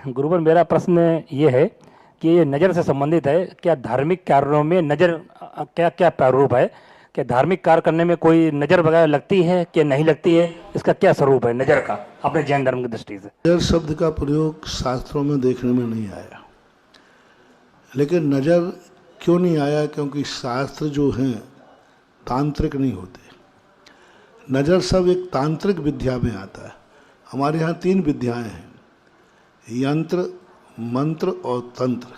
गुरुवर, मेरा प्रश्न ये है कि ये नज़र से संबंधित है। क्या धार्मिक कार्यों में नज़र क्या क्या प्रारूप है? क्या धार्मिक कार्य करने में कोई नज़र वगैरह लगती है कि नहीं लगती है? इसका क्या स्वरूप है नज़र का अपने जैन धर्म की दृष्टि से? नज़र शब्द का प्रयोग शास्त्रों में देखने में नहीं आया। लेकिन नज़र क्यों नहीं आया? क्योंकि शास्त्र जो हैं तांत्रिक नहीं होते। नज़र सब एक तांत्रिक विद्या में आता है। हमारे यहाँ 3 विद्याएं हैं, यंत्र, मंत्र और तंत्र।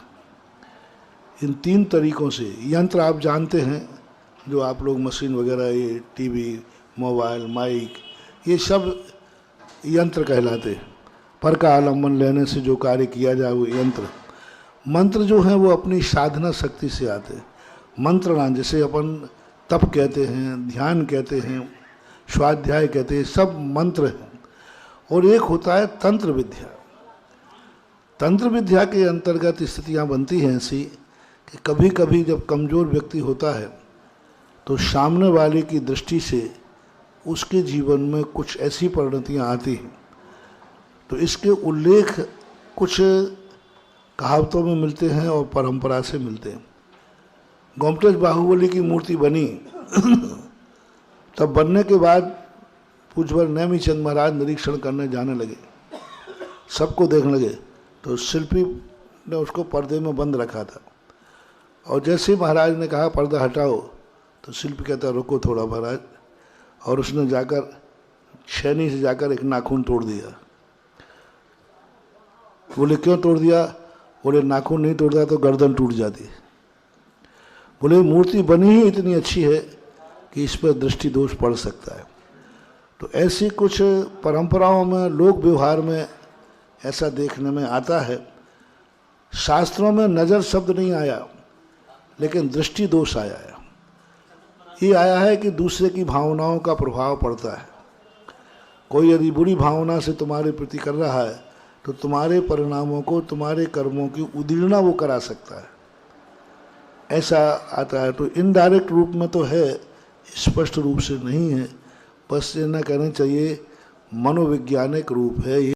इन 3 तरीकों से, यंत्र आप जानते हैं, जो आप लोग मशीन वगैरह, ये टीवी, मोबाइल, माइक, ये सब यंत्र कहलाते हैं। पर का आलम्बन लेने से जो कार्य किया जाए वो यंत्र। मंत्र जो हैं वो अपनी साधना शक्ति से आते हैं। मंत्र ना, जैसे अपन तप कहते हैं, ध्यान कहते हैं, स्वाध्याय कहते हैं, सब मंत्र हैं। और एक होता है तंत्र विद्या। तंत्र विद्या के अंतर्गत स्थितियाँ बनती हैं ऐसी कि कभी कभी जब कमज़ोर व्यक्ति होता है तो सामने वाले की दृष्टि से उसके जीवन में कुछ ऐसी परिणतियाँ आती हैं। तो इसके उल्लेख कुछ कहावतों में मिलते हैं और परंपरा से मिलते हैं। गोमटेश बाहुबली की मूर्ति बनी तब बनने के बाद पूज्यवर नेमीचंद महाराज निरीक्षण करने जाने लगे, सबको देखने लगे। तो शिल्पी ने उसको पर्दे में बंद रखा था, और जैसे ही महाराज ने कहा पर्दा हटाओ, तो शिल्पी कहता रुको थोड़ा महाराज, और उसने जाकर छेनी से जाकर एक नाखून तोड़ दिया। बोले क्यों तोड़ दिया? बोले नाखून नहीं तोड़ता तो गर्दन टूट जाती। बोले मूर्ति बनी ही इतनी अच्छी है कि इस पर दृष्टि दोष पड़ सकता है। तो ऐसी कुछ परंपराओं में, लोक व्यवहार में ऐसा देखने में आता है। शास्त्रों में नज़र शब्द नहीं आया, लेकिन दृष्टि दोष आया है। ये आया है कि दूसरे की भावनाओं का प्रभाव पड़ता है। कोई यदि बुरी भावना से तुम्हारे प्रति कर रहा है तो तुम्हारे परिणामों को, तुम्हारे कर्मों की उदीर्णा वो करा सकता है, ऐसा आता है। तो इनडायरेक्ट रूप में तो है, स्पष्ट रूप से नहीं है। बस ये ना कहना चाहिए मनोवैज्ञानिक रूप है।